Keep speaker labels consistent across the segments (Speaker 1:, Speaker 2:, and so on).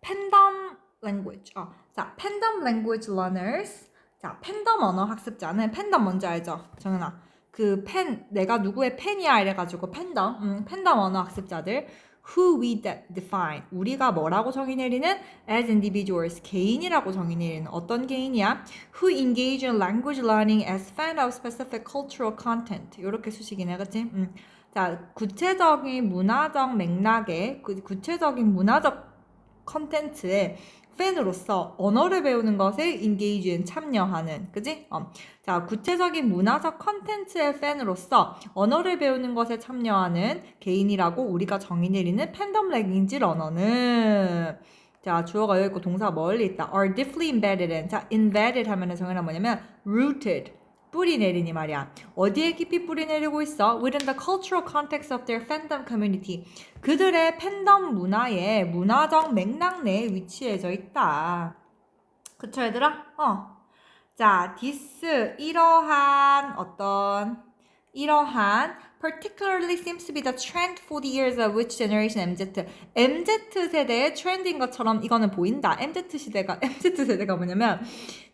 Speaker 1: 팬덤 language. 자, 팬덤 language learners. 자, 팬덤 언어 학습자는 팬덤 뭔지 알죠? 정연아. 그 내가 누구의 팬이야 이래가지고 팬덤 언어 학습자들. Who we define. 우리가 뭐라고 정의 내리는? As individuals. 개인이라고 정의 내리는. 어떤 개인이야? Who engage in language learning as fan of specific cultural content. 이렇게 수식이네, 그치? 자, 구체적인 문화적 맥락에, 구체적인 문화적 컨텐츠에 팬으로서 언어를 배우는 것에 engage인 참여하는, 그지? 자, 구체적인 문화적 컨텐츠의 팬으로서 언어를 배우는 것에 참여하는 개인이라고 우리가 정의 내리는 팬덤 랭귀지 러너는, 자, 주어가 여기 있고 동사가 멀리 있다. are deeply embedded in. 자, embedded 하면은 정의가 뭐냐면 rooted. 뿌리 내리니 말이야. 어디에 깊이 뿌리 내리고 있어? Within the cultural context of their fandom community. 그들의 팬덤 문화의 문화적 맥락 내에 위치해져 있다. 그쵸, 얘들아? 자, this, 이러한 particularly seems to be the trend for the years of which generation MZ. MZ 세대의 트렌드인 것처럼 이거는 보인다. MZ 세대가 뭐냐면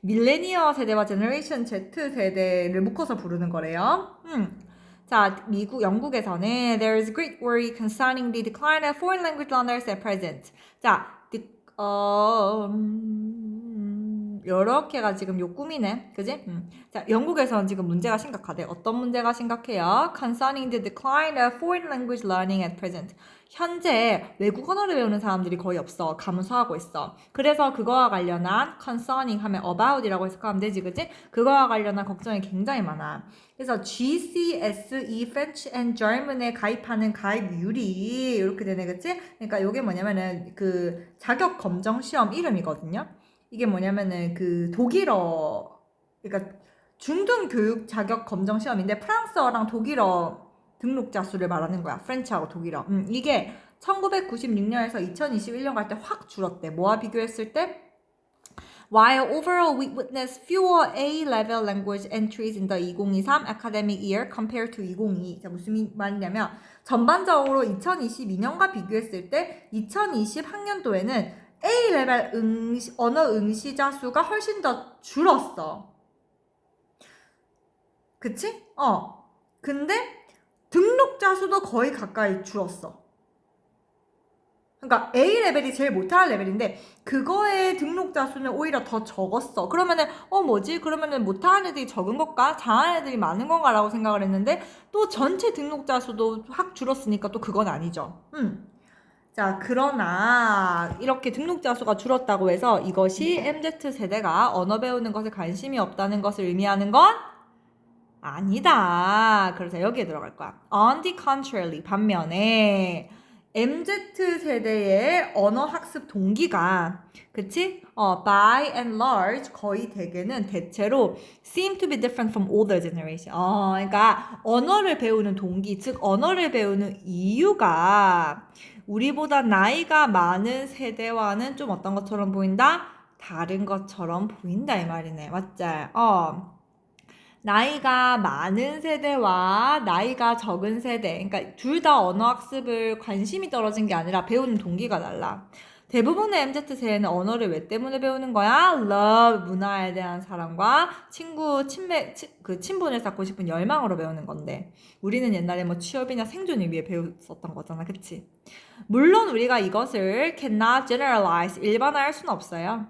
Speaker 1: 밀레니어 세대와 제너레이션 Z 세대를 묶어서 부르는 거래요. 자, 영국에서는 there is great worry concerning the decline of foreign language learners at present. 자, 여러 개가 지금 요 꿈이네. 그지? 자, 영국에서는 지금 문제가 심각하대. 어떤 문제가 심각해요? Concerning the decline of foreign language learning at present. 현재 외국 언어를 배우는 사람들이 거의 없어. 감소하고 있어. 그래서 그거와 관련한 concerning 하면 about이라고 해석하면 되지, 그지? 그거와 관련한 걱정이 굉장히 많아. 그래서 GCSE French and German에 가입하는 가입률이 이렇게 되네, 그치? 그러니까 이게 뭐냐면은 그 자격 검정 시험 이름이거든요. 이게 뭐냐면은 그 독일어, 그러니까 중등 교육 자격 검정 시험인데 프랑스어랑 독일어 등록자 수를 말하는 거야. 프렌치하고 독일어. 이게 1996년에서 2021년 갈 때 확 줄었대. 뭐와 비교했을 때? While overall we witness fewer A-level language entries in the 2023 academic year compared to 2022. 자, 무슨 말이냐면 전반적으로 2022년과 비교했을 때 2020 학년도에는 A-level 언어 응시자 수가 훨씬 더 줄었어. 그치? 근데 등록자 수도 거의 가까이 줄었어. 그러니까 A레벨이 제일 못하는 레벨인데 그거의 등록자 수는 오히려 더 적었어. 그러면은 뭐지? 그러면은 못하는 애들이 적은 것과 잘하는 애들이 많은 건가 라고 생각을 했는데 또 전체 등록자 수도 확 줄었으니까 또 그건 아니죠. 자, 그러나 이렇게 등록자 수가 줄었다고 해서 이것이 MZ세대가 언어 배우는 것에 관심이 없다는 것을 의미하는 건 아니다. 그래서 여기에 들어갈 거야. On the contrary, 반면에 MZ세대의 언어 학습 동기가, 그치? By and large, 거의 대체로 seem to be different from older generation. 그러니까 언어를 배우는 동기, 즉 언어를 배우는 이유가 우리보다 나이가 많은 세대와는 좀 어떤 것처럼 보인다? 다른 것처럼 보인다 이 말이네. 맞지? 나이가 많은 세대와 나이가 적은 세대, 그러니까 둘 다 언어 학습을 관심이 떨어진 게 아니라 배우는 동기가 달라. 대부분의 MZ세대는 언어를 왜 때문에 배우는 거야? Love, 문화에 대한 사랑과 친분을 쌓고 싶은 열망으로 배우는 건데 우리는 옛날에 뭐 취업이나 생존을 위해 배웠었던 거잖아, 그치? 물론 우리가 이것을 cannot generalize, 일반화할 수는 없어요.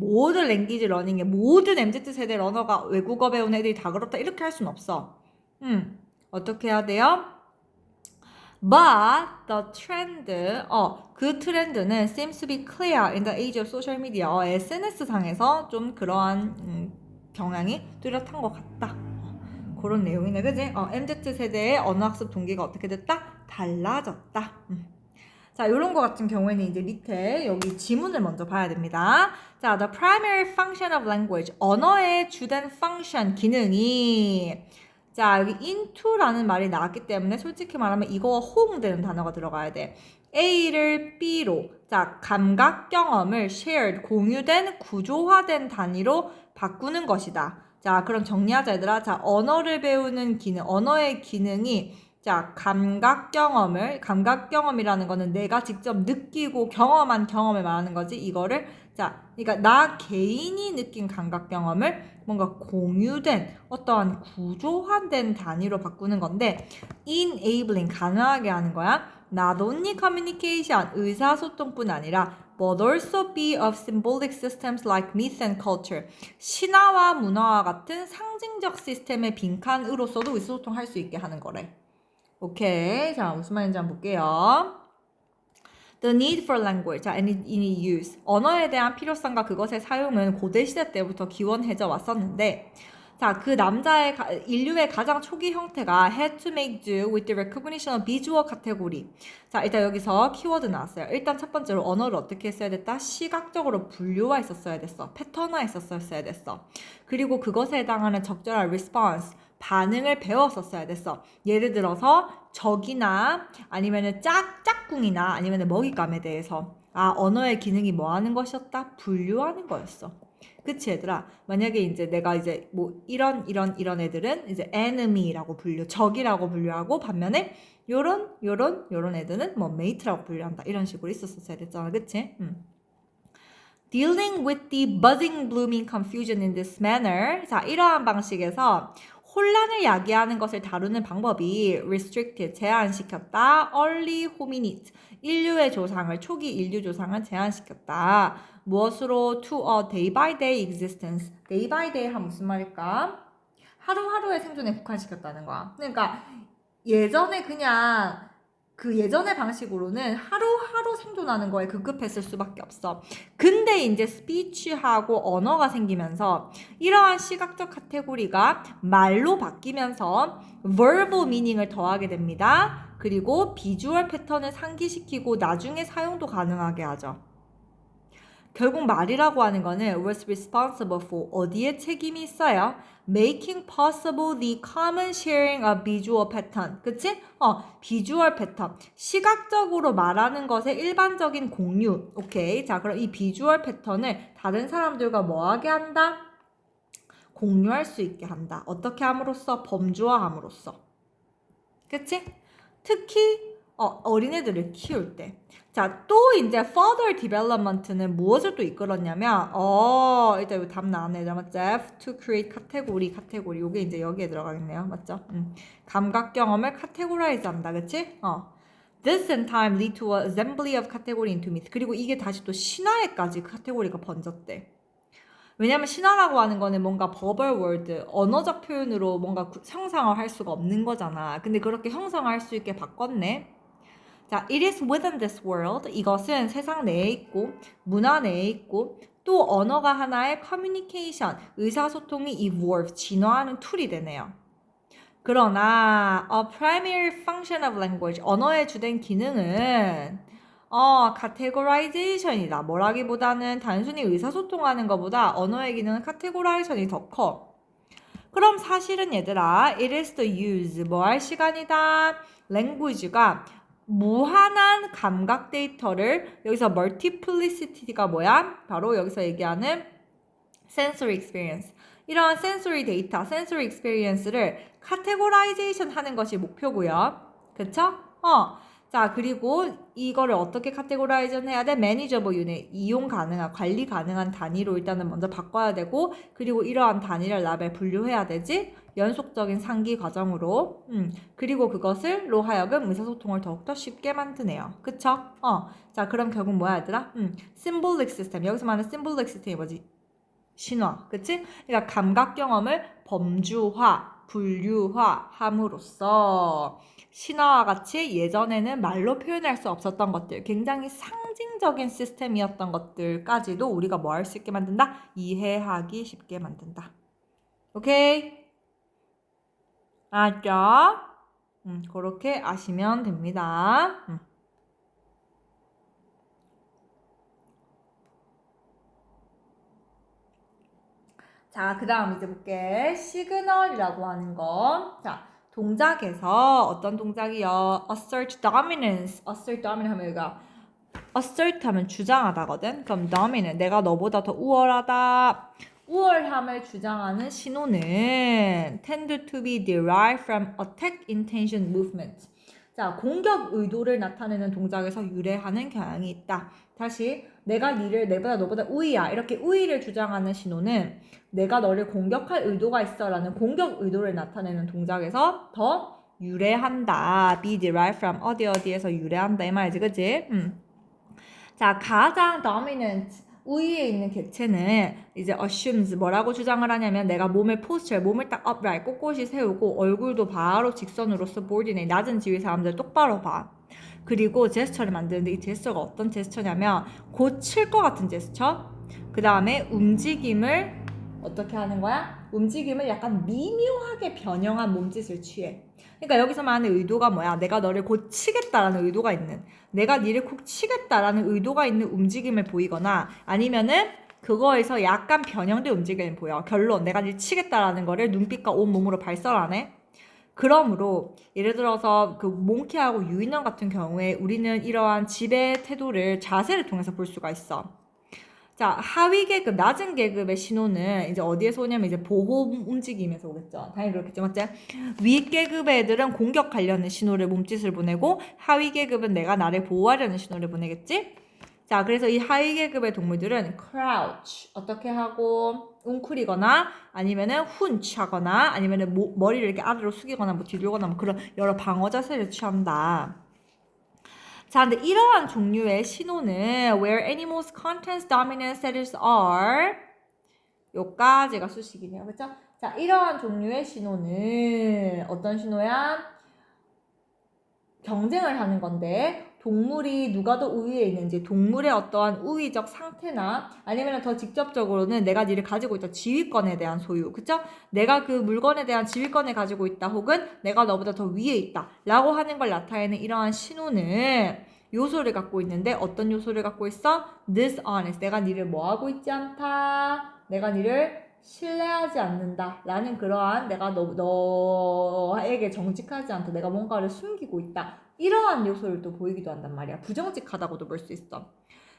Speaker 1: 모든 랭귀지 러닝에 모든 MZ세대 러너가 외국어 배우는 애들이 다 그렇다 이렇게 할 수는 없어. 어떻게 해야 돼요? But the trend, 그 트렌드는 seems to be clear in the age of social media. SNS상에서 좀 그러한 경향이 뚜렷한 것 같다. 그런 내용이네, 그지? MZ세대의 언어학습 동기가 어떻게 됐다? 달라졌다. 자, 이런 거 같은 경우에는 이제 밑에 여기 지문을 먼저 봐야 됩니다. 자, the primary function of language. 언어의 주된 function, 기능이. 자, 여기 into라는 말이 나왔기 때문에 솔직히 말하면 이거와 호응되는 단어가 들어가야 돼. A를 B로. 자, 감각 경험을 shared, 공유된, 구조화된 단위로 바꾸는 것이다. 자, 그럼 정리하자, 얘들아. 자, 언어를 배우는 기능, 언어의 기능이 자, 감각 경험이라는 거는 내가 직접 느끼고 경험한 경험을 말하는 거지. 이거를, 자, 그러니까 나 개인이 느낀 감각 경험을 뭔가 공유된 어떠한 구조화된 단위로 바꾸는 건데, enabling, 가능하게 하는 거야. Not only communication, 의사소통뿐 아니라, but also be of symbolic systems like myth and culture. 신화와 문화와 같은 상징적 시스템의 빈칸으로서도 의사소통할 수 있게 하는 거래. 오케이. 자, 무슨 말인지 한번 볼게요. The need for language, 자, any use. 언어에 대한 필요성과 그것의 사용은 고대시대 때부터 기원해져 왔었는데, 자, 그 인류의 가장 초기 형태가 had to make do with the recognition of visual category. 자, 일단 여기서 키워드 나왔어요. 일단 첫 번째로 언어를 어떻게 써야 됐다? 시각적으로 분류화 했었어야 됐어. 패턴화 했었어야 됐어. 그리고 그것에 해당하는 적절한 response, 반응을 배웠었어야 됐어. 예를 들어서 적이나 아니면은 짝꿍이나 아니면은 먹잇감에 대해서 언어의 기능이 뭐 하는 것이었다? 분류하는 거였어. 그치 얘들아? 만약에 이제 내가 이제 뭐 이런 애들은 이제 enemy라고 적이라고 분류하고 반면에 요런 애들은 뭐 mate라고 분류한다. 이런 식으로 있었어야 됐잖아. 그치? Dealing with the budding, blooming confusion in this manner. 자, 이러한 방식에서 혼란을 야기하는 것을 다루는 방법이 restricted, 제한시켰다. early hominid, 초기 인류 조상을 제한시켰다. 무엇으로? to a day by day existence. day by day 하면 무슨 말일까? 하루하루의 생존에 국한시켰다는 거야. 그러니까 예전에 그냥 그 예전의 방식으로는 하루하루 생존하는 거에 급급했을 수밖에 없어. 근데 이제 스피치하고 언어가 생기면서 이러한 시각적 카테고리가 말로 바뀌면서 verbal meaning을 더하게 됩니다. 그리고 비주얼 패턴을 상기시키고 나중에 사용도 가능하게 하죠. 결국 말이라고 하는 거는 was responsible for, 어디에 책임이 있어요? Making possible the common sharing of visual pattern. 그치? 비주얼 패턴. 시각적으로 말하는 것의 일반적인 공유. 오케이. 자, 그럼 이 비주얼 패턴을 다른 사람들과 뭐 하게 한다? 공유할 수 있게 한다. 어떻게 함으로써? 범주화함으로써. 그치? 특히 어린애들을 키울 때. 자, 또 이제 further development는 무엇을 또 이끌었냐면 일단 여기 답 나왔네. 맞죠? to create category. 요게 이제 여기에 들어가겠네요. 맞죠? 감각 경험을 categorize 한다. 그치? This in time lead to a assembly of category into myth. 그리고 이게 다시 또 신화에까지 카테고리가 번졌대. 왜냐면 신화라고 하는 거는 뭔가 verbal word, 언어적 표현으로 뭔가 형상을 할 수가 없는 거잖아. 근데 그렇게 형상화할 수 있게 바꿨네. 자, it is within this world. 이것은 세상 내에 있고 문화 내에 있고 또 언어가 하나의 communication, 의사소통이 evolve, 진화하는 툴이 되네요. 그러나 a primary function of language, 언어의 주된 기능은 categorization이다. 뭐라기보다는 단순히 의사소통하는 것보다 언어의 기능은 categorization이 더 커. 그럼 사실은 얘들아, it is the use, 뭐 할 시간이다. language가 무한한 감각 데이터를, 여기서 multiplicity가 뭐야? 바로 여기서 얘기하는 sensory experience. 이러한 sensory 데이터, sensory experience를 categorization 하는 것이 목표고요. 그쵸? 자, 그리고 이거를 어떻게 카테고라이전 해야 돼? 매니저블 유닛, 관리 가능한 단위로 일단은 먼저 바꿔야 되고, 그리고 이러한 단위를 랍에 분류해야 되지? 연속적인 상기 과정으로. 그리고 그것을로 하여금 의사소통을 더욱더 쉽게 만드네요. 그쵸? 자, 그럼 결국 뭐야, 얘들아? symbolic system. 여기서 말하는 symbolic system이 뭐지? 신화. 그치? 그러니까 감각 경험을 범주화, 분류화 함으로써 신화와 같이 예전에는 말로 표현할 수 없었던 것들, 굉장히 상징적인 시스템이었던 것들까지도 우리가 뭐 할 수 있게 만든다? 이해하기 쉽게 만든다. 오케이? 알았죠? 그렇게 아시면 됩니다. 자, 그 다음 이제 볼게. 시그널이라고 하는 거. 자, 동작에서 어떤 동작이요? assert dominance. assert dominance 하면 여기가 assert 하면 주장하다거든. 그럼 dominant, 내가 너보다 더 우월하다. 우월함을 주장하는 신호는 tend to be derived from attack intention movement. 자, 공격 의도를 나타내는 동작에서 유래하는 경향이 있다. 다시 내가 내보다 너보다 우위야 이렇게 우위를 주장하는 신호는 내가 너를 공격할 의도가 있어 라는 공격 의도를 나타내는 동작에서 더 유래한다. be derived from 어디에서 유래한다 이 말이지, 그치? 자, 가장 dominant 우위에 있는 객체는 이제 assumes 뭐라고 주장을 하냐면 내가 몸을 posture, 몸을 딱 upright, 꼿꼿이 세우고 얼굴도 바로 직선으로 subordinate, 낮은 지위 사람들 똑바로 봐. 그리고 제스처를 만드는데 이 제스처가 어떤 제스처냐면 곧 칠 것 같은 제스처. 그 다음에 움직임을 어떻게 하는 거야? 움직임을 약간 미묘하게 변형한 몸짓을 취해. 그러니까 여기서 말하는 의도가 뭐야? 내가 너를 곧 치겠다라는 의도가 있는, 내가 니를 콕 치겠다라는 의도가 있는 움직임을 보이거나 아니면은 그거에서 약간 변형된 움직임을 보여. 결론, 내가 니를 치겠다라는 거를 눈빛과 온몸으로 발설하네. 그러므로 예를 들어서 그 몽키하고 유인원 같은 경우에 우리는 이러한 지배 태도를 자세를 통해서 볼 수가 있어. 자, 하위 계급, 낮은 계급의 신호는 이제 어디에서 오냐면 이제 보호 움직임에서 오겠죠. 당연히 그렇겠죠, 맞지? 위 계급의 애들은 공격하려는 신호를 몸짓을 보내고 하위 계급은 내가 나를 보호하려는 신호를 보내겠지? 자, 그래서 이 하위 계급의 동물들은 crouch, 어떻게 하고 웅크리거나 아니면은 hunch 하거나 아니면은 머리를 이렇게 아래로 숙이거나 뭐 뒤돌거나 뭐 그런 여러 방어 자세를 취한다. 자, 근데 이러한 종류의 신호는 where animals contents dominant status are 요까지가 수식이네요. 그쵸? 자, 이러한 종류의 신호는 어떤 신호야? 경쟁을 하는 건데 동물이 누가 더 우위에 있는지 동물의 어떠한 우위적 상태나 아니면 더 직접적으로는 내가 니를 가지고 있다 지휘권에 대한 소유, 그쵸? 내가 그 물건에 대한 지휘권을 가지고 있다 혹은 내가 너보다 더 위에 있다 라고 하는 걸 나타내는 이러한 신호는 요소를 갖고 있는데 어떤 요소를 갖고 있어? dishonest, 내가 니를 뭐하고 있지 않다, 내가 니를 신뢰하지 않는다 라는 그러한 내가 너에게 정직하지 않다, 내가 뭔가를 숨기고 있다, 이러한 요소를 또 보이기도 한단 말이야. 부정직하다고도 볼 수 있어.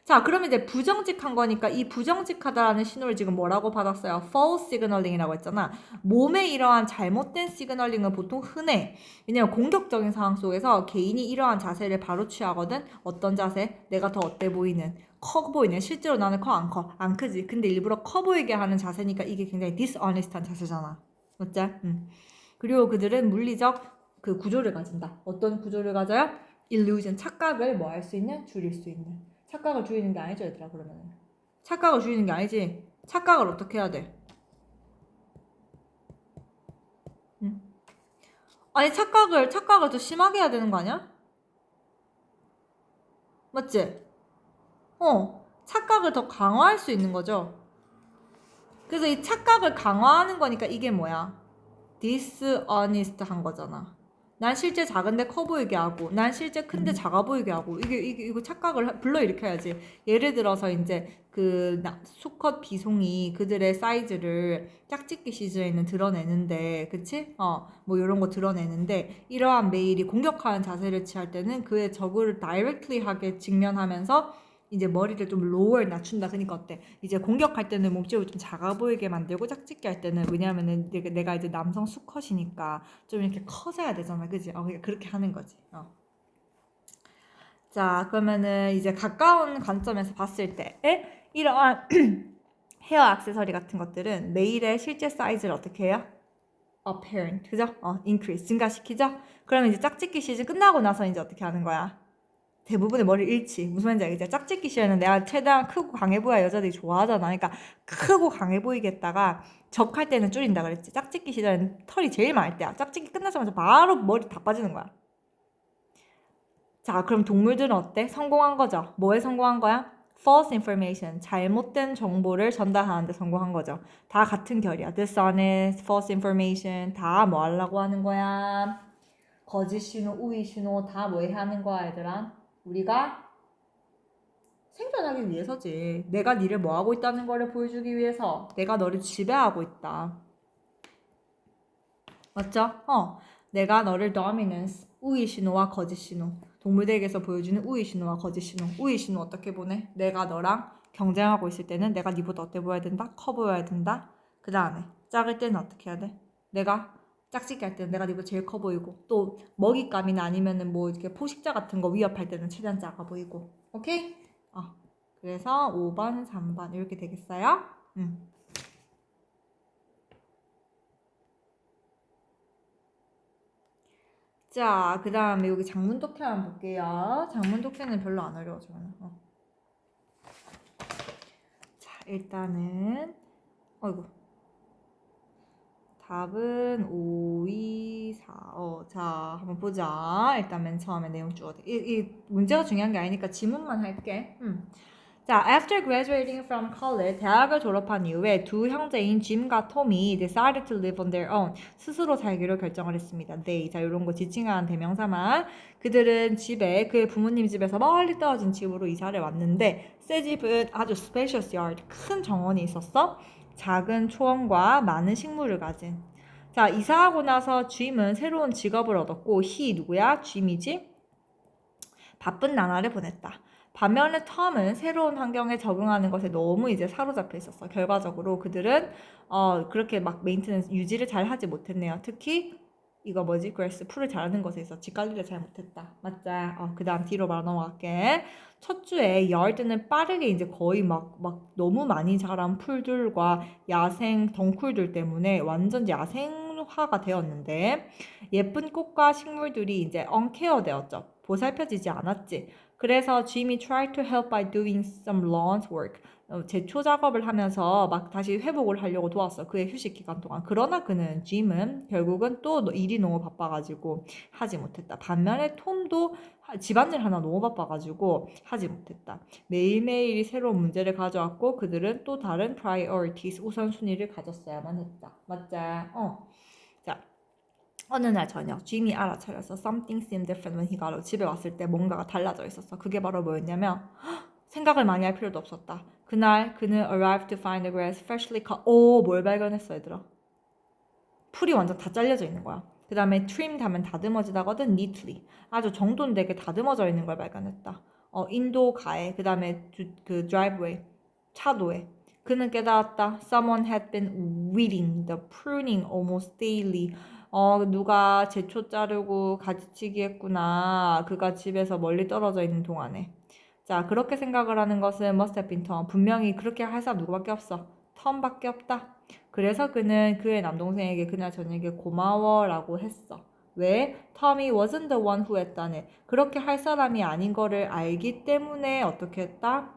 Speaker 1: 자, 그러면 이제 부정직한 거니까 이 부정직하다라는 신호를 지금 뭐라고 받았어요? false signaling이라고 했잖아. 몸의 이러한 잘못된 시그널링은 보통 흔해. 왜냐면 공격적인 상황 속에서 개인이 이러한 자세를 바로 취하거든. 어떤 자세? 내가 더 어때 보이는, 커 보이는, 실제로 나는 커 안 커? 안 크지. 근데 일부러 커 보이게 하는 자세니까 이게 굉장히 dishonest한 자세잖아. 맞지? 그리고 그들은 물리적 그 구조를 가진다. 어떤 구조를 가져요? illusion, 착각을 뭐 할 수 있는? 줄일 수 있는. 착각을 줄이는 게 아니죠, 얘들아, 그러면. 착각을 줄이는 게 아니지. 착각을 어떻게 해야 돼? 응? 아니, 착각을 더 심하게 해야 되는 거 아니야? 맞지? 착각을 더 강화할 수 있는 거죠. 그래서 이 착각을 강화하는 거니까 이게 뭐야? dishonest 한 거잖아. 난 실제 작은데 커 보이게 하고, 난 실제 큰데 작아 보이게 하고, 이거 착각을 불러일으켜야지. 예를 들어서 이제 수컷 비송이 그들의 사이즈를 짝짓기 시즌에는 드러내는데, 그치? 뭐 이런 거 드러내는데, 이러한 메일이 공격하는 자세를 취할 때는 그의 적을 다이렉트리하게 직면하면서 이제 머리를 좀 로우를 낮춘다. 그러니까 어때? 이제 공격할 때는 몸집을 좀 작아 보이게 만들고 짝짓기 할 때는 왜냐면은 내가 이제 남성 수컷이니까 좀 이렇게 커져야 되잖아. 그지? 그러니까 그렇게 하는 거지. 자, 그러면은 이제 가까운 관점에서 봤을 때 이러한 헤어 액세서리 같은 것들은 메일의 실제 사이즈를 어떻게 해요? apparent. 그죠? increase. 증가시키죠? 그러면 이제 짝짓기 시즌 끝나고 나서 이제 어떻게 하는 거야? 대부분의 머리를 잃지. 무슨 말인지 알겠지? 짝짓기 시에는 내가 최대한 크고 강해 보여야 여자들이 좋아하잖아. 그러니까 크고 강해 보이겠다가 적할 때는 줄인다 그랬지. 짝짓기 시절에는 털이 제일 많을 때야. 짝짓기 끝나자마자 바로 머리 다 빠지는 거야. 자, 그럼 동물들은 어때? 성공한 거죠. 뭐에 성공한 거야? false information, 잘못된 정보를 전달하는데 성공한 거죠. 다 같은 결이야. dishonest, false information, 다 뭐 하려고 하는 거야? 거짓 신호, 우위 신호 다 뭐 하는 거야, 얘들아? 우리가 생존하기 위해서지. 내가 니를 뭐 하고 있다는 거를 보여주기 위해서. 내가 너를 지배하고 있다. 맞죠? 내가 너를 dominance, 우위 신호와 거짓 신호 동물대회에서 보여주는 우위 신호와 거짓 신호. 우위 신호 어떻게 보내? 내가 너랑 경쟁하고 있을 때는 내가 니보다 어때 보여야 된다? 커 보여야 된다. 그 다음에 작을 때는 어떻게 해야 돼? 내가 짝짓기 할 때는 내가 니보다 제일 커 보이고, 또 먹잇감이나 아니면은 뭐 이렇게 포식자 같은 거 위협할 때는 최대한 작아 보이고. 오케이? 그래서 5번, 3번 이렇게 되겠어요? 자, 그 다음에 여기 장문 독해 한번 볼게요. 장문 독해는 별로 안 어려워, 저는. 자, 일단은, 어이구. 답은 5, 2, 4. 자, 한번 보자. 일단 맨 처음에 내용 쭉. 이 문제가 중요한 게 아니니까 지문만 할게. 자, after graduating from college, 대학을 졸업한 이후에 두 형제인 짐과 톰이 decided to live on their own, 스스로 살기로 결정을 했습니다. They, 자, 이런 거 지칭한 대명사만. 그들은 집에, 그의 부모님 집에서 멀리 떨어진 집으로 이사를 왔는데, 새 집은 아주 spacious yard, 큰 정원이 있었어. 작은 초원과 많은 식물을 가진. 자, 이사하고 나서 짐은 새로운 직업을 얻었고, he 누구야? 짐이지? 바쁜 나날을 보냈다. 반면에 톰은 새로운 환경에 적응하는 것에 너무 이제 사로잡혀 있었어. 결과적으로 그들은 그렇게 막 메인테넌스 유지를 잘 하지 못했네요. 특히 이거 뭐지? 그레스 풀을 잘하는 것에 있어 집 관리를 잘 못했다. 맞자. 그 다음 뒤로 바로 넘어갈게. 첫 주에 열드는 빠르게 이제 거의 막 너무 많이 자란 풀들과 야생 덩쿨들 때문에 완전 야생화가 되었는데, 예쁜 꽃과 식물들이 이제 언케어 되었죠. 보살펴지지 않았지. 그래서 짐이 tried to help by doing some lawn work. 제초 작업을 하면서 막 다시 회복을 하려고 도왔어. 그의 휴식 기간 동안. 그러나 짐은 결국은 또 일이 너무 바빠가지고 하지 못했다. 반면에 톰도 집안일 하나 너무 바빠가지고 하지 못했다. 매일매일이 새로운 문제를 가져왔고 그들은 또 다른 priorities, 우선순위를 가졌어야만 했다. 맞자? 자, 어느 날 저녁 짐이 알아차렸어. Something seemed different when he got home. 집에 왔을 때 뭔가가 달라져 있었어. 그게 바로 뭐였냐면 생각을 많이 할 필요도 없었다. 그날 그는 arrived to find the grass freshly cut. 뭘 발견했어 얘들아? 풀이 완전 다 잘려져 있는 거야. 그 다음에 trimmed 하면 다듬어지다거든. neatly. 아주 정돈되게 다듬어져 있는 걸 발견했다. 인도 가에. 그 다음에 그 driveway. 차도에. 그는 깨달았다. Someone had been weeding the pruning almost daily. 누가 제초 자르고 가지치기 했구나. 그가 집에서 멀리 떨어져 있는 동안에. 자, 그렇게 생각을 하는 것은 must have been Tom. 분명히 그렇게 할 사람 누구밖에 없어. 톰밖에 없다. 그래서 그는 그의 남동생에게 그날 저녁에 고마워라고 했어. 왜? 톰이 wasn't the one who 했다네. 그렇게 할 사람이 아닌 거를 알기 때문에 어떻게 했다?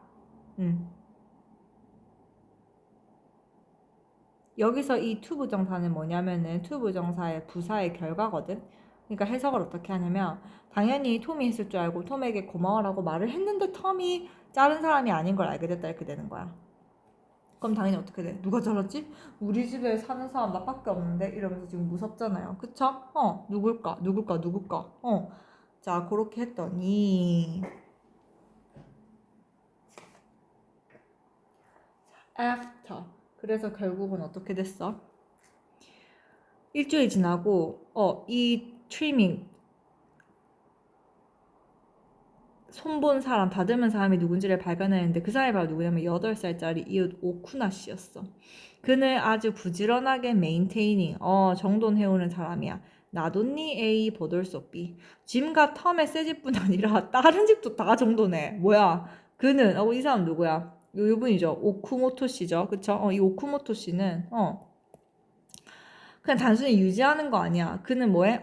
Speaker 1: 여기서 이 to 부정사는 뭐냐면은 to 부정사의 부사의 결과거든. 그러니까 해석을 어떻게 하냐면 당연히 톰이 했을 줄 알고 톰에게 고마워라고 말을 했는데 톰이 자른 사람이 아닌 걸 알게 됐다 이렇게 되는 거야. 그럼 당연히 어떻게 돼? 누가 저랬지? 우리 집에 사는 사람 나밖에 없는데? 이러면서 지금 무섭잖아요. 그쵸? 누굴까? 누굴까? 누굴까? 자, 그렇게 했더니 after. 그래서 결국은 어떻게 됐어? 일주일 지나고 이 트리밍 손본 사람, 다듬은 사람이 누군지를 발견했는데 그 사람이 바로 누구냐면 8살짜리 이웃 오쿠나 씨였어. 그는 아주 부지런하게 메인테이닝, 정돈해오는 사람이야. 나돈니 A 보돌 소비. 짐과 텀의 새 집뿐 아니라 다른 집도 다 정돈해. 뭐야? 그는 이 사람 누구야? 이분이죠. 오쿠모토 씨죠. 그쵸? 이 오쿠모토 씨는 그냥 단순히 유지하는 거 아니야. 그는 뭐해?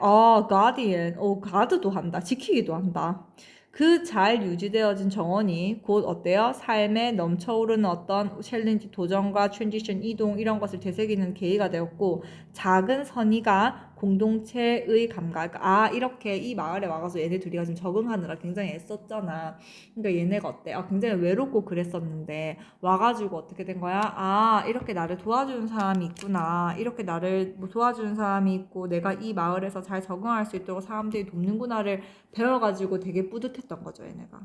Speaker 1: 가디언. 가드도 한다. 지키기도 한다. 그 잘 유지되어진 정원이 곧 어때요? 삶에 넘쳐오르는 어떤 챌린지, 도전과 트랜지션, 이동 이런 것을 되새기는 계기가 되었고, 작은 선의가 공동체의 감각. 이렇게 이 마을에 와가서 얘네 둘이가 지금 적응하느라 굉장히 애썼잖아. 그러니까 얘네가 어때? 굉장히 외롭고 그랬었는데 와가지고 어떻게 된 거야? 이렇게 나를 도와주는 사람이 있구나. 이렇게 나를 뭐 도와주는 사람이 있고 내가 이 마을에서 잘 적응할 수 있도록 사람들이 돕는구나를 배워가지고 되게 뿌듯했던 거죠, 얘네가.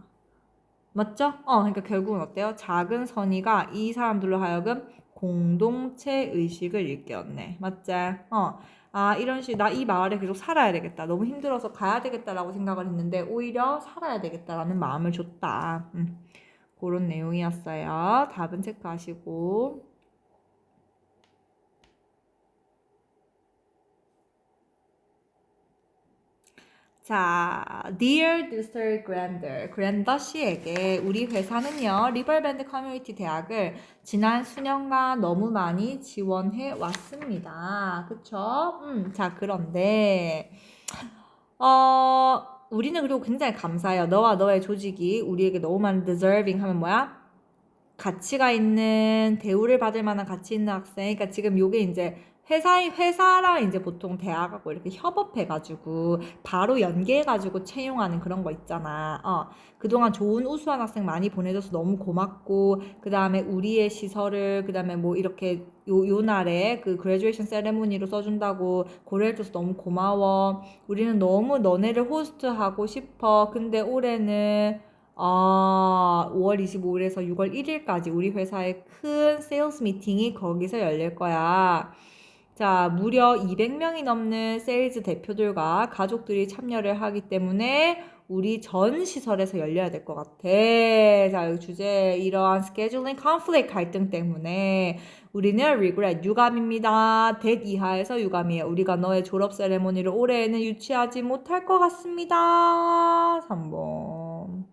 Speaker 1: 맞죠? 그러니까 결국은 어때요? 작은 선의가 이 사람들로 하여금 공동체 의식을 일깨웠네. 맞지? 아, 이런 식, 나 이 마을에 계속 살아야 되겠다. 너무 힘들어서 가야 되겠다라고 생각을 했는데, 오히려 살아야 되겠다라는 마음을 줬다. 그런 내용이었어요. 답은 체크하시고. 자, Dear Mr. 그랜더 씨에게 우리 회사는요, 리버밴드 커뮤니티 대학을 지난 수년간 너무 많이 지원해 왔습니다. 그쵸? 자, 그런데, 우리는 그리고 굉장히 감사해요. 너와 너의 조직이 우리에게 너무 많은 deserving 하면 뭐야? 가치가 있는 대우를 받을 만한 가치 있는 학생. 그러니까 지금 요게 이제 회사랑 이제 보통 대학하고 이렇게 협업해가지고 바로 연계해가지고 채용하는 그런 거 있잖아. 그동안 좋은 우수한 학생 많이 보내줘서 너무 고맙고, 그 다음에 우리의 시설을, 그 다음에 뭐 이렇게 요 날에 그 그레듀에이션 세레모니로 써준다고 고려해줘서 너무 고마워. 우리는 너무 너네를 호스트하고 싶어. 근데 올해는 5월 25일에서 6월 1일까지 우리 회사의 큰 세일즈 미팅이 거기서 열릴 거야. 자, 무려 200명이 넘는 세일즈 대표들과 가족들이 참여를 하기 때문에 우리 전 시설에서 열려야 될 것 같아. 자, 여기 주제 이러한 스케줄링 컨플릭트 갈등 때문에 우리는 regret 유감입니다. 대 이하에서 유감이에요. 우리가 너의 졸업 세레모니를 올해에는 유치하지 못할 것 같습니다. 3번.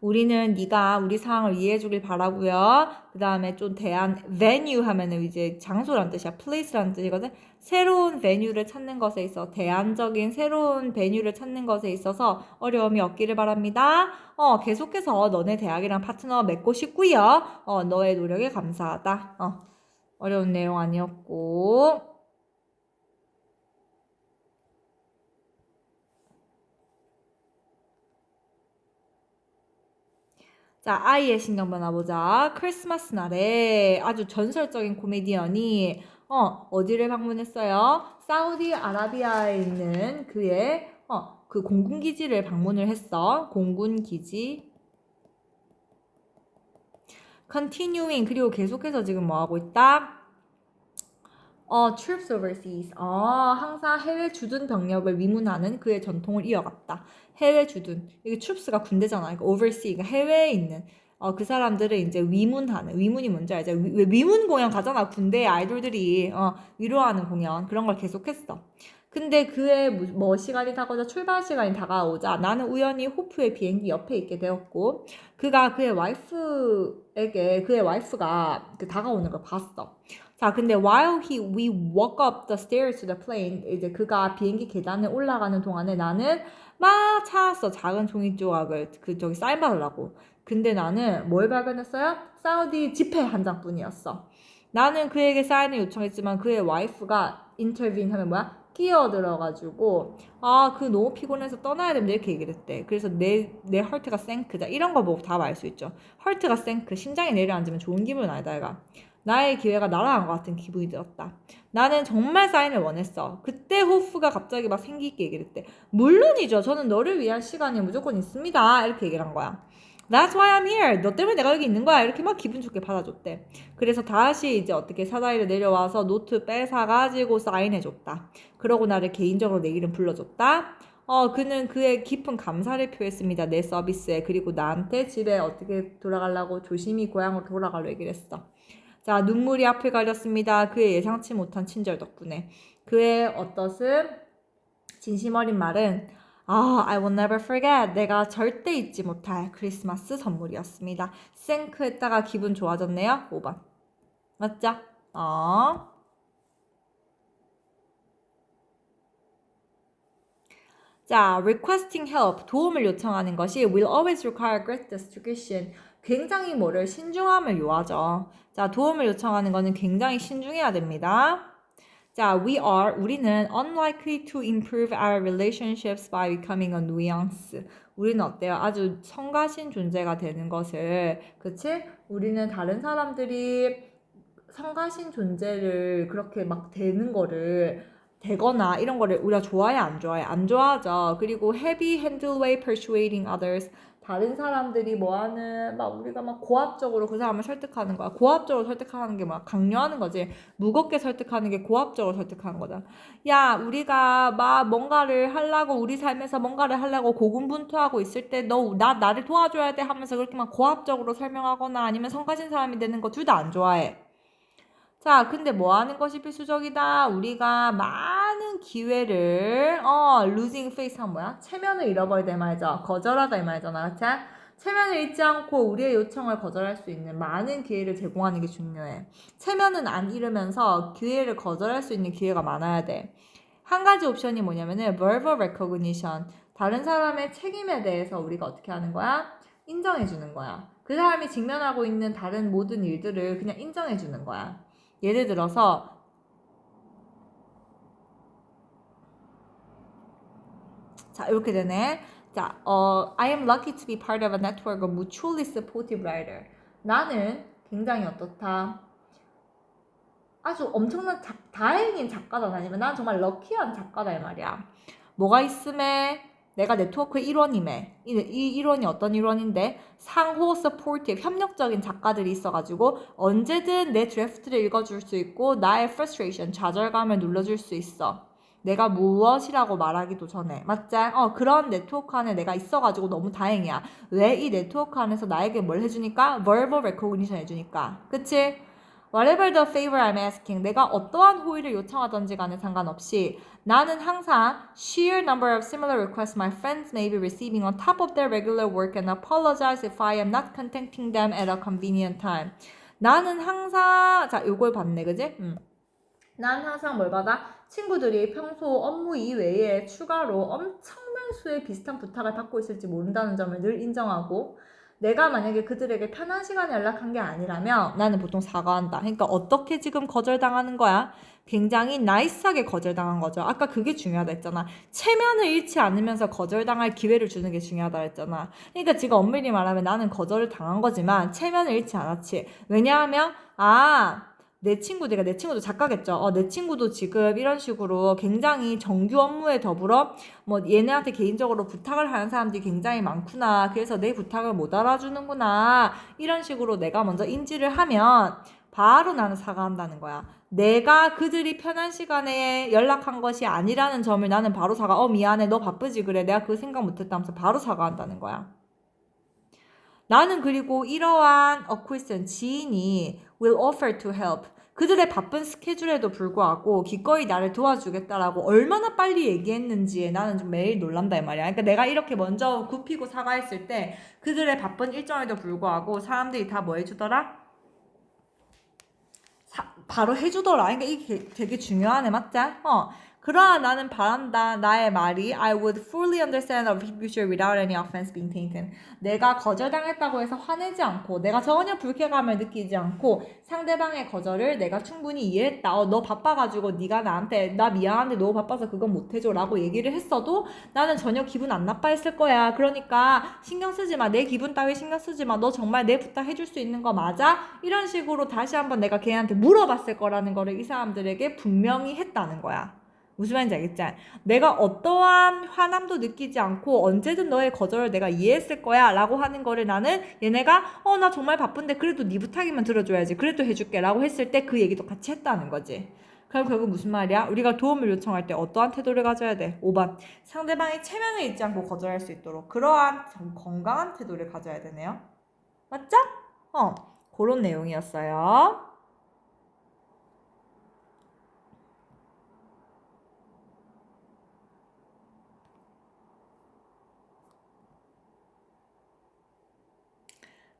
Speaker 1: 우리는 네가 우리 상황을 이해해 주길 바라고요. 그 다음에 좀 대한 venue 하면은 이제 장소란 뜻이야. place라는 뜻이거든. 새로운 venue를 찾는 것에 있어 대안적인 새로운 venue를 찾는 것에 있어서 어려움이 없기를 바랍니다. 계속해서 너네 대학이랑 파트너 맺고 싶고요. 너의 노력에 감사하다. 어려운 내용 아니었고. 자, 아이의 신경 변화 보자. 크리스마스 날에 아주 전설적인 코미디언이 어디를 방문했어요? 사우디아라비아에 있는 그의 그 공군 기지를 방문을 했어. 공군 기지. continuing 그리고 계속해서 지금 뭐 하고 있다? troops overseas. 항상 해외 주둔 병력을 위문하는 그의 전통을 이어갔다. 해외 주둔. 이게 troops가 군대잖아. 그러니까 oversea. 그러니까 해외에 있는 그 사람들을 이제 위문하는. 위문이 뭔지 알죠? 왜 위문 공연 가잖아. 군대 아이돌들이 위로하는 공연. 그런 걸 계속했어. 근데 그의 뭐 시간이 다가오자 출발 시간이 다가오자 나는 우연히 호프의 비행기 옆에 있게 되었고 그가 그의 와이프가 그 다가오는 걸 봤어. 자, 근데 while we walk up the stairs to the plane, 이제 그가 비행기 계단을 올라가는 동안에 나는 막 찾았어. 작은 종이 조각을 저기 사인 받으려고. 근데 나는 뭘 발견했어요? 사우디 지폐 한 장뿐이었어. 나는 그에게 사인을 요청했지만 그의 와이프가 intervene 하면 뭐야? 끼어들어가지고 그 너무 피곤해서 떠나야 된다 이렇게 얘기를 했대. 그래서 내 헐트가 생크자 이런 거 보고 다 알 수 있죠. 헐트가 생크 심장이 내려앉으면 좋은 기분은 아니다 얘가. 나의 기회가 날아간 것 같은 기분이 들었다. 나는 정말 사인을 원했어. 그때 호프가 갑자기 막 생기 있게 얘기를 했대. 물론이죠. 저는 너를 위한 시간이 무조건 있습니다. 이렇게 얘기를 한 거야. That's why I'm here. 너 때문에 내가 여기 있는 거야. 이렇게 막 기분 좋게 받아줬대. 그래서 다시 이제 어떻게 사다리를 내려와서 노트 뺏어가지고 사인해줬다. 그러고 나를 개인적으로 내 이름 불러줬다. 그는 그의 깊은 감사를 표했습니다. 내 서비스에. 그리고 나한테 집에 어떻게 돌아가려고 조심히 고향으로 돌아가려 얘기를 했어. 자, 눈물이 앞을 가렸습니다. 그의 예상치 못한 친절 덕분에. 그의 어떠슨 진심 어린 말은 I will never forget. 내가 절대 잊지 못할 크리스마스 선물이었습니다. 생크했다가 기분 좋아졌네요. 5번. 맞죠? 자, requesting help, 도움을 요청하는 것이 will always require great discretion. 굉장히 뭐를 신중함을 요하죠. 자, 도움을 요청하는 것은 굉장히 신중해야 됩니다. 자, 우리는 unlikely to improve our relationships by becoming a nuance. 우리는 어때요? 아주 성가신 존재가 되는 것을, 그치? 우리는 다른 사람들이 성가신 존재를 그렇게 막 되는 거를 되거나 이런 거를 우리가 좋아해 안 좋아해? 안 좋아하죠. 그리고 heavy handed way persuading others. 다른 사람들이 뭐하는 막 우리가 막 고압적으로 그 사람을 설득하는 거야. 고압적으로 설득하는 게 막 강요하는 거지. 무겁게 설득하는 게 고압적으로 설득하는 거다. 야, 우리가 막 뭔가를 하려고 우리 삶에서 뭔가를 하려고 고군분투하고 있을 때 너 나를 도와줘야 돼 하면서 그렇게 막 고압적으로 설명하거나 아니면 성 가진 사람이 되는 거 둘 다 안 좋아해. 자, 근데 뭐 하는 것이 필수적이다? 우리가 많은 기회를, losing face 한 뭐야? 체면을 잃어버리다 이 말이죠. 거절하다 이 말이잖아. 그치? 체면을 잃지 않고 우리의 요청을 거절할 수 있는 많은 기회를 제공하는 게 중요해. 체면은 안 잃으면서 기회를 거절할 수 있는 기회가 많아야 돼. 한 가지 옵션이 뭐냐면은 verbal recognition. 다른 사람의 책임에 대해서 우리가 어떻게 하는 거야? 인정해 주는 거야. 그 사람이 직면하고 있는 다른 모든 일들을 그냥 인정해 주는 거야. 예를 들어서 자 이렇게 되네. 자, I am lucky to be part of a network of mutually supportive writer. 나는 굉장히 어떻다. 아주 엄청난 다행인 작가다 아니면 난 정말 럭키한 작가다 이 말이야. 뭐가 있음에 내가 네트워크의 일원임에 이 일원이 어떤 일원인데 상호 서포티브 협력적인 작가들이 있어가지고 언제든 내 드래프트를 읽어줄 수 있고 나의 frustration 좌절감을 눌러줄 수 있어. 내가 무엇이라고 말하기도 전에 맞지? 그런 네트워크 안에 내가 있어가지고 너무 다행이야. 왜 이 네트워크 안에서 나에게 뭘 해주니까? verbal recognition 해주니까. 그치? Whatever the favor I'm asking, 내가 어떠한 호의를 요청하던지 간에 상관없이 나는 항상 sheer number of similar requests my friends may be receiving on top of their regular work and apologize if I am not contacting them at a convenient time. 나는 항상 자 요걸 받네 그지? 난 항상 뭘 받아? 친구들이 평소 업무 이외에 추가로 엄청난 수의 비슷한 부탁을 받고 있을지 모른다는 점을 늘 인정하고 내가 만약에 그들에게 편한 시간에 연락한 게 아니라면 나는 보통 사과한다. 그러니까 어떻게 지금 거절당하는 거야? 굉장히 나이스하게 거절당한 거죠. 아까 그게 중요하다 했잖아. 체면을 잃지 않으면서 거절당할 기회를 주는 게 중요하다 했잖아. 그러니까 지금 엄밀히 말하면 나는 거절을 당한 거지만 체면을 잃지 않았지. 왜냐하면 내 친구도 작가겠죠. 내 친구도 지금 이런 식으로 굉장히 정규 업무에 더불어 뭐 얘네한테 개인적으로 부탁을 하는 사람들이 굉장히 많구나. 그래서 내 부탁을 못 알아주는구나. 이런 식으로 내가 먼저 인지를 하면 바로 나는 사과한다는 거야. 내가 그들이 편한 시간에 연락한 것이 아니라는 점을 나는 바로 미안해. 너 바쁘지? 그래. 내가 그 생각 못했다 하면서 바로 사과한다는 거야. 나는 그리고 이러한 어쿠이슨 지인이 will offer to help 그들의 바쁜 스케줄에도 불구하고 기꺼이 나를 도와주겠다라고 얼마나 빨리 얘기했는지에 나는 좀 매일 놀란다 이 말이야. 그러니까 내가 이렇게 먼저 굽히고 사과했을 때 그들의 바쁜 일정에도 불구하고 사람들이 다 뭐 해주더라? 바로 해주더라. 그러니까 이게 되게 중요하네, 맞지? 그러나 나는 바란다. 나의 말이 I would fully understand our future without any offense being taken. 내가 거절당했다고 해서 화내지 않고 내가 전혀 불쾌감을 느끼지 않고 상대방의 거절을 내가 충분히 이해했다. 너 바빠가지고 네가 나한테 나 미안한데 너 바빠서 그건 못해줘 라고 얘기를 했어도 나는 전혀 기분 안 나빠했을 거야. 그러니까 신경 쓰지 마. 내 기분 따위 신경 쓰지 마. 너 정말 내 부탁 해줄 수 있는 거 맞아? 이런 식으로 다시 한번 내가 걔한테 물어봤을 거라는 거를 이 사람들에게 분명히 했다는 거야. 무슨 말인지 알겠지? 내가 어떠한 화남도 느끼지 않고 언제든 너의 거절을 내가 이해했을 거야 라고 하는 거를 나는 얘네가 나 정말 바쁜데 그래도 네 부탁이면 들어줘야지 그래도 해줄게 라고 했을 때 그 얘기도 같이 했다는 거지. 그럼 결국 무슨 말이야? 우리가 도움을 요청할 때 어떠한 태도를 가져야 돼? 5번 상대방의 체면을 잊지 않고 거절할 수 있도록 그러한 건강한 태도를 가져야 되네요. 맞죠? 그런 내용이었어요.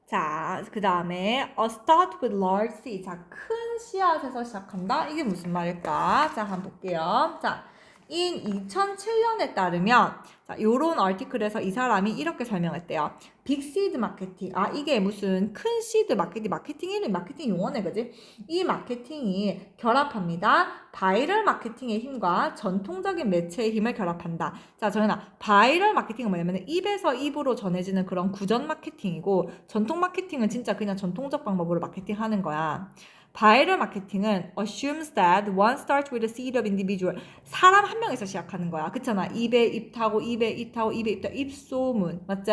Speaker 1: 자, 그 다음에 a start with large C. 자, 큰 씨앗에서 시작한다. 이게 무슨 말일까? 자, 한번 볼게요. 자, in 2007년에 따르면 자, 요런 아티클에서 이 사람이 이렇게 설명했대요. 빅시드 마케팅. 이게 무슨 큰 시드 마케팅 이름 마케팅 용어네, 그지? 이 마케팅이 결합합니다. 바이럴 마케팅의 힘과 전통적인 매체의 힘을 결합한다. 자, 정연아, 바이럴 마케팅은 뭐냐면 입에서 입으로 전해지는 그런 구전 마케팅이고 전통 마케팅은 진짜 그냥 전통적 방법으로 마케팅하는 거야. 바이럴 마케팅은 assumes that one starts with a seed of individual. 사람 한 명에서 시작하는 거야. 그렇잖아. 입에 입 타고 입에 입 타고 입에 입 타고 입소문. 맞지?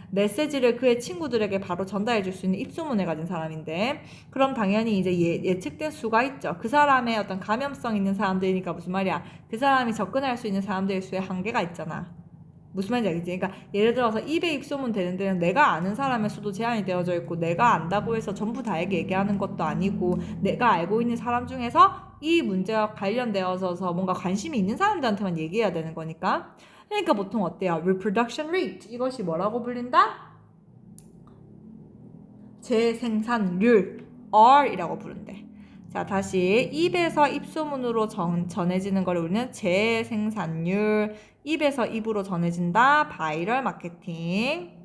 Speaker 1: 메시지를 그의 친구들에게 바로 전달해 줄 수 있는 입소문을 가진 사람인데 그럼 당연히 이제 예측된 수가 있죠. 그 사람의 어떤 감염성 있는 사람들이니까 무슨 말이야? 그 사람이 접근할 수 있는 사람들의 수에 한계가 있잖아. 무슨 말인지 알겠지? 그러니까 예를 들어서 입에 입소문 되는 데는 내가 아는 사람의 수도 제한이 되어져 있고 내가 안다고 해서 전부 다에게 얘기하는 것도 아니고 내가 알고 있는 사람 중에서 이 문제와 관련되어서 뭔가 관심이 있는 사람들한테만 얘기해야 되는 거니까 그러니까 보통 어때요? reproduction rate 이것이 뭐라고 불린다? 재생산률 R이라고 부른대. 자 다시 입에서 입소문으로 전해지는 걸 우리는 재생산률 입에서 입으로 전해진다 바이럴 마케팅.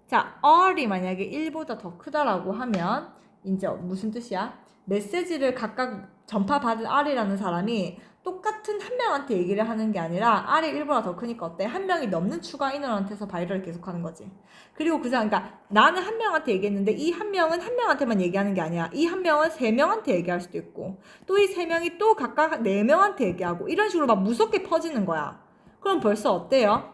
Speaker 1: 자 R이 만약에 1보다 더 크다라고 하면 이제 무슨 뜻이야? 메시지를 각각 전파받은 R이라는 사람이 똑같은 한 명한테 얘기를 하는 게 아니라 R이 1보다 더 크니까 어때? 한 명이 넘는 추가 인원한테서 바이럴을 계속하는 거지. 그리고 그 사람, 그러니까 나는 한 명한테 얘기했는데 이 한 명은 한 명한테만 얘기하는 게 아니야. 이 한 명은 3명한테 얘기할 수도 있고 또 이 3명이 또 각각 4명한테 얘기하고 이런 식으로 막 무섭게 퍼지는 거야. 그럼 벌써 어때요?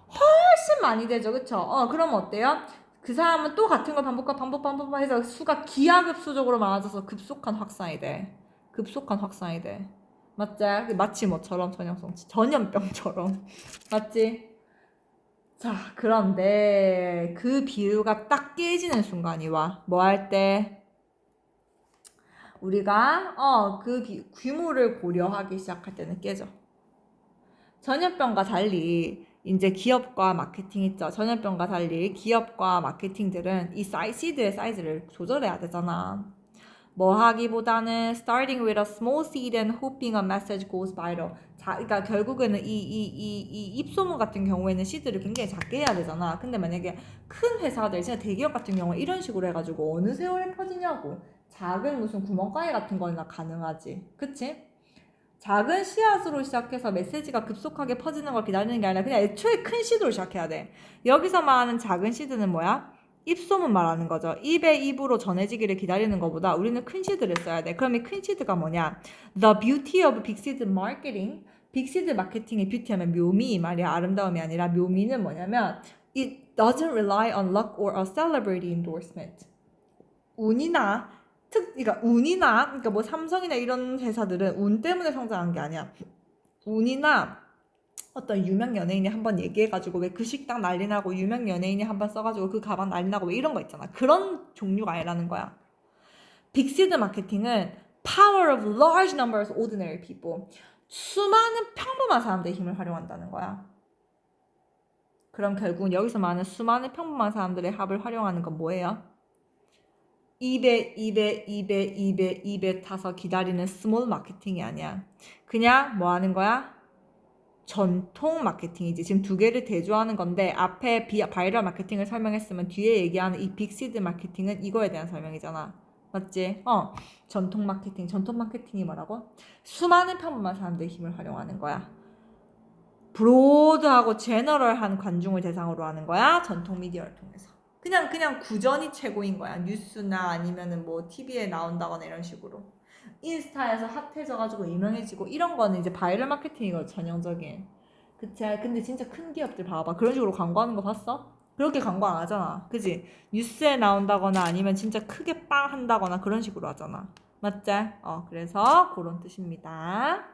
Speaker 1: 훨씬 많이 되죠. 그쵸? 그럼 어때요? 그 사람은 또 같은 걸 반복해서 수가 기하급수적으로 많아져서 급속한 확산이 돼. 급속한 확산이 돼. 맞지? 마치 뭐처럼 전염병처럼. 맞지? 자, 그런데 그 비유가 딱 깨지는 순간이 와. 뭐 할 때? 우리가 규모를 고려하기 시작할 때는 깨져. 전염병과 달리 이제 기업과 마케팅 있죠. 전염병과 달리 기업과 마케팅들은 이 시드의 사이즈를 조절해야 되잖아. 뭐 하기보다는 starting with a small seed and hoping a message goes viral. 그러니까 결국에는 이 입소문 같은 경우에는 시드를 굉장히 작게 해야 되잖아. 근데 만약에 큰 회사들, 진짜 대기업 같은 경우에 이런 식으로 해가지고 어느 세월에 퍼지냐고. 작은 무슨 구멍가게 같은 거나 가능하지. 그치? 작은 씨앗으로 시작해서 메시지가 급속하게 퍼지는 걸 기다리는 게 아니라 그냥 애초에 큰 시드로 시작해야 돼. 여기서 말하는 작은 시드는 뭐야? 입소문 말하는 거죠. 입에 입으로 전해지기를 기다리는 것보다 우리는 큰 시드를 써야 돼. 그럼 이 큰 시드가 뭐냐? The beauty of big seed marketing. 빅시드 마케팅의 뷰티하면 묘미 말이야. 아름다움이 아니라 묘미는 뭐냐면 It doesn't rely on luck or a celebrity endorsement. 그러니까 뭐 삼성이나 이런 회사들은 운 때문에 성장한 게 아니야. 운이나 어떤 유명 연예인이 한번 얘기해가지고 왜 그 식당 난리 나고 유명 연예인이 한번 써가지고 그 가방 난리 나고 왜 이런 거 있잖아. 그런 종류가 아니라는 거야. 빅시드 마케팅은 power of large numbers of ordinary people. 수많은 평범한 사람들의 힘을 활용한다는 거야. 그럼 결국은 여기서 말하는 수많은 평범한 사람들의 합을 활용하는 건 뭐예요? 입에 타서 기다리는 스몰 마케팅이 아니야. 그냥 뭐 하는 거야? 전통 마케팅이지. 지금 두 개를 대조하는 건데 앞에 바이럴 마케팅을 설명했으면 뒤에 얘기하는 이 빅시드 마케팅은 이거에 대한 설명이잖아. 맞지? 전통 마케팅이 뭐라고? 수많은 평범한 사람들의 힘을 활용하는 거야. 브로드하고 제너럴한 관중을 대상으로 하는 거야. 전통 미디어를 통해서. 그냥 구전이 최고인 거야. 뉴스나 아니면은 뭐 TV에 나온다거나 이런 식으로. 인스타에서 핫해져가지고 유명해지고 이런 거는 이제 바이럴 마케팅이고 전형적인. 그치? 근데 진짜 큰 기업들 봐봐. 그런 식으로 광고하는 거 봤어? 그렇게 광고 안 하잖아. 그치? 뉴스에 나온다거나 아니면 진짜 크게 빵 한다거나 그런 식으로 하잖아. 맞지? 그래서 그런 뜻입니다.